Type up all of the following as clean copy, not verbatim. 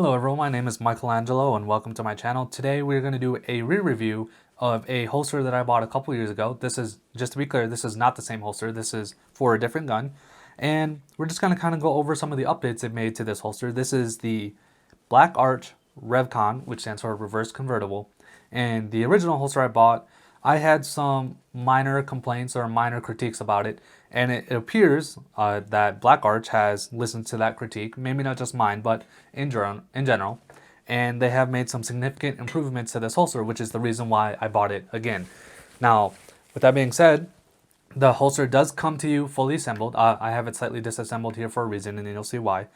Hello everyone, my name is Mikel Angelo and welcome to my channel. Today we're going to do a re-review of a holster that I bought a couple years ago. This is, just to be clear, this is not the same holster. This is for a different gun. And we're just going to kind of go over some of the updates they've made to this holster. This is the Black Arch RevCon, which stands for Reverse Convertible. And the original holster I bought, I had some minor complaints or minor critiques about it, and it appears that Black Arch has listened to that critique, maybe not just mine, but in general, and they have made some significant improvements to this holster, which is the reason why I bought it again. Now, with that being said, the holster does come to you fully assembled. I have it slightly disassembled here for a reason, and you'll see why.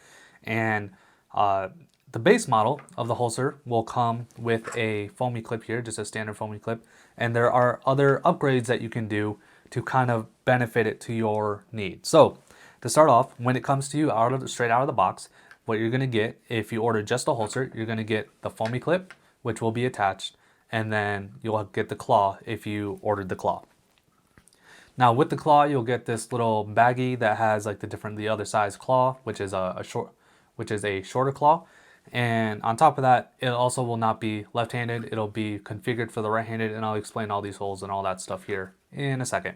And the base model of the holster will come with a foamy clip here, just a standard foamy clip. And there are other upgrades that you can do to kind of benefit it to your needs. So to start off, when it comes to you straight out of the box, what you're going to get, if you order just a holster, you're going to get the foamy clip, which will be attached, and then you'll get the claw if you ordered the claw. Now with the claw, you'll get this little baggie that has like the other size claw, which is a shorter claw. And on top of that, it also will not be left-handed. It'll be configured for the right-handed, and I'll explain all these holes and all that stuff here in a second.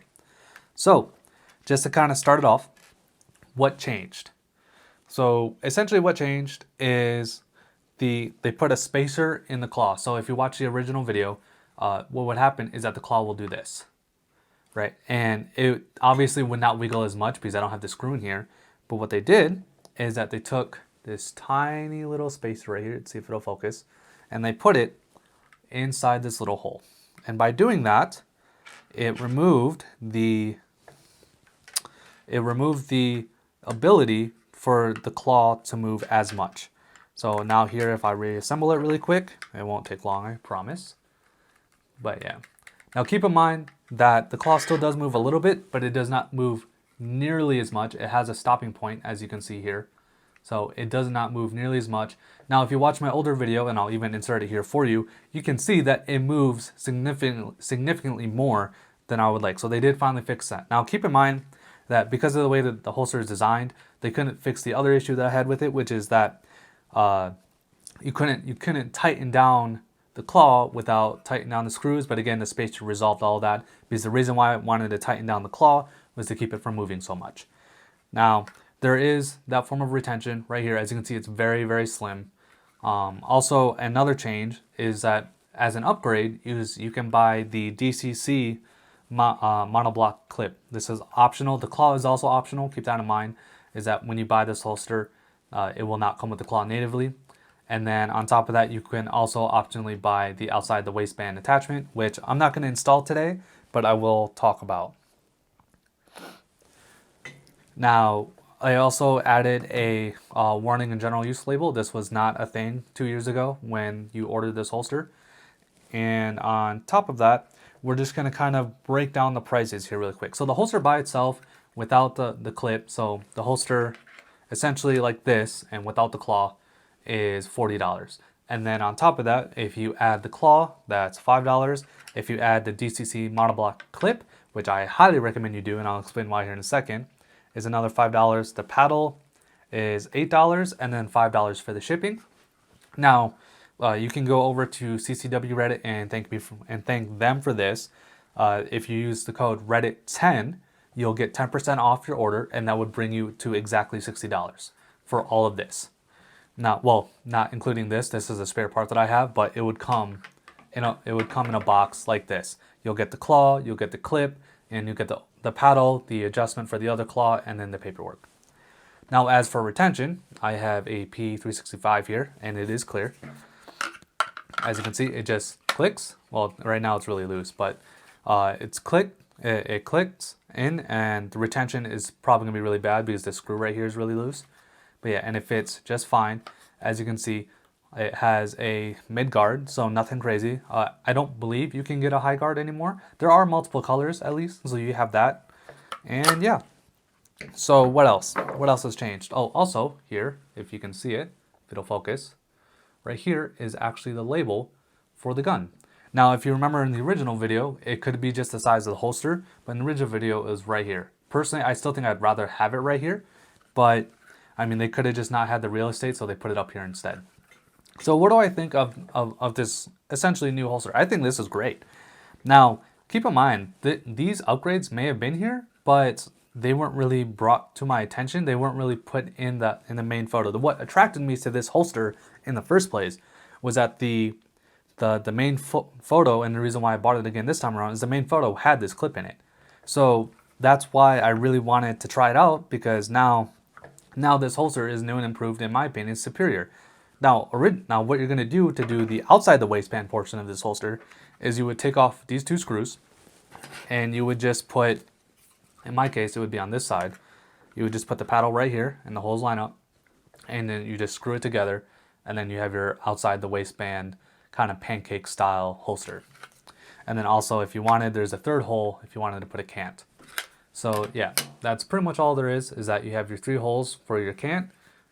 So just to kind of start it off, what changed? So essentially what changed is they put a spacer in the claw. So if you watch the original video, what would happen is that the claw will do this, right? And it obviously would not wiggle as much because I don't have the screw in here. But what they did is that they took this tiny little spacer right here, let's see if it'll focus, and they put it inside this little hole. And by doing that, it removed the ability for the claw to move as much. So now here, if I reassemble it really quick, it won't take long, I promise. But yeah. Now keep in mind that the claw still does move a little bit, but it does not move nearly as much. It has a stopping point, as you can see here. So it does not move nearly as much. Now, if you watch my older video, and I'll even insert it here for you, you can see that it moves significantly more than I would like. So they did finally fix that. Now, keep in mind that because of the way that the holster is designed, they couldn't fix the other issue that I had with it, which is that you couldn't tighten down the claw without tightening down the screws. But again, the spacer resolved all that, because the reason why I wanted to tighten down the claw was to keep it from moving so much. Now, there is that form of retention right here. As you can see, it's very, very slim. Also, another change is that as an upgrade, you can buy the DCC monoblock clip. This is optional. The claw is also optional. Keep that in mind, is that when you buy this holster, it will not come with the claw natively. And then on top of that, you can also optionally buy the outside the waistband attachment, which I'm not going to install today, but I will talk about. Now, I also added a warning and general use label. This was not a thing 2 years ago when you ordered this holster. And on top of that, we're just going to kind of break down the prices here really quick. So the holster by itself, without the clip, so the holster essentially like this and without the claw is $40. And then on top of that, if you add the claw, that's $5. If you add the DCC monoblock clip, which I highly recommend you do, and I'll explain why here in a second, is another $5. The paddle is $8, and then $5 for the shipping. Now, you can go over to CCW Reddit and thank them for this. If you use the code Reddit10, you'll get 10% off your order, and that would bring you to exactly $60 for all of this. Now, well, not including this. This is a spare part that I have, but it would come in a box like this. You'll get the claw, you'll get the clip, and you get the paddle, the adjustment for the other claw, and then the paperwork. Now, as for retention, I have a P365 here, and it is clear. As you can see, it just clicks. Well, right now it's really loose, but it clicks in, and the retention is probably gonna be really bad because the screw right here is really loose. But yeah, and it fits just fine. As you can see, it has a mid guard, so nothing crazy. I don't believe you can get a high guard anymore. There are multiple colors at least, so you have that. And yeah, so what else? What else has changed? Oh, also here, if you can see it, if it'll focus, right here is actually the label for the gun. Now, if you remember in the original video, it could be just the size of the holster, but in the original video it was right here. Personally, I still think I'd rather have it right here, but I mean, they could have just not had the real estate, so they put it up here instead. So what do I think of this essentially new holster? I think this is great. Now, keep in mind that these upgrades may have been here, but they weren't really brought to my attention. They weren't really put in the main photo. What attracted me to this holster in the first place was that the main photo, and the reason why I bought it again this time around is the main photo had this clip in it. So that's why I really wanted to try it out, because now this holster is new and improved, in my opinion, superior. Now what you're going to do the outside the waistband portion of this holster is you would take off these two screws, and you would just put, in my case, it would be on this side. You would just put the paddle right here, and the holes line up, and then you just screw it together, and then you have your outside the waistband kind of pancake style holster. And then also, if you wanted, there's a third hole if you wanted to put a cant. So yeah, that's pretty much all there is that you have your 3 holes for your cant,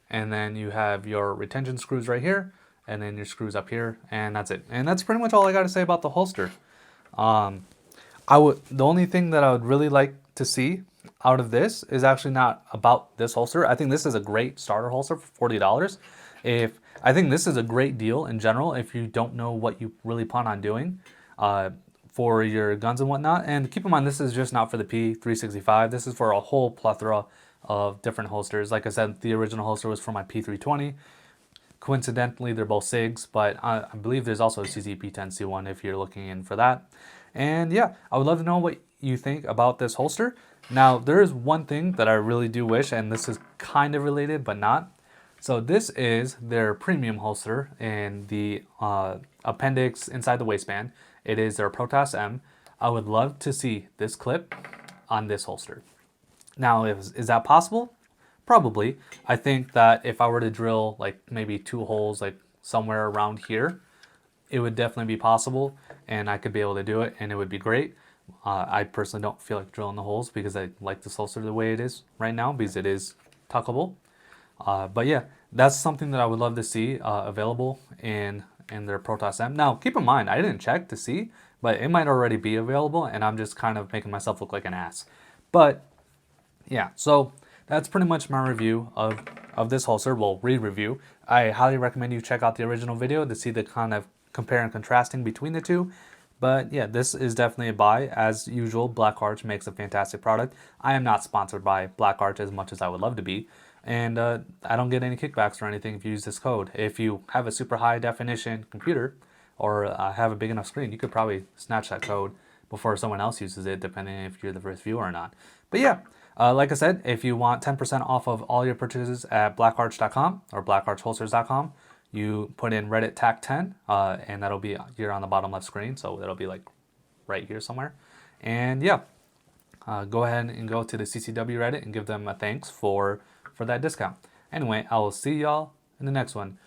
and then you have your retention screws right here, and then your screws up here, and that's it. And that's pretty much all I got to say about the holster. The only thing that I would really like to see out of this is actually not about this holster. I think this is a great starter holster for $40. I think this is a great deal in general if you don't know what you really plan on doing for your guns and whatnot. And keep in mind, this is just not for the P365. This is for a whole plethora of different holsters. Like I said, the original holster was for my P320. Coincidentally, they're both SIGs, but I believe there's also a CCP10C1 if you're looking in for that. And yeah, I would love to know what you think about this holster. Now, there is one thing that I really do wish, and this is kind of related, but not. So this is their premium holster in the appendix inside the waistband. It is their Protoss M. I would love to see this clip on this holster. Now, is that possible? Probably. I think that if I were to drill like maybe 2 holes like somewhere around here, it would definitely be possible, and I could be able to do it, and it would be great. I personally don't feel like drilling the holes because I like this holster the way it is right now, because it is tuckable. But yeah, that's something that I would love to see available in their Protoss M. Now, keep in mind, I didn't check to see, but it might already be available, and I'm just kind of making myself look like an ass. But yeah, so that's pretty much my review of this holster. Well, re-review. I highly recommend you check out the original video to see the kind of compare and contrasting between the two. But yeah, this is definitely a buy. As usual, Black Arch makes a fantastic product. I am not sponsored by Black Arch as much as I would love to be. And I don't get any kickbacks or anything if you use this code. If you have a super high definition computer or have a big enough screen, you could probably snatch that code before someone else uses it, depending if you're the first viewer or not. But yeah, like I said, if you want 10% off of all your purchases at blackarch.com or blackarchholsters.com, you put in Reddit tag 10, and that'll be here on the bottom left screen. So it'll be like right here somewhere. And yeah, go ahead and go to the CCW Reddit and give them a thanks for that discount. Anyway, I will see y'all in the next one.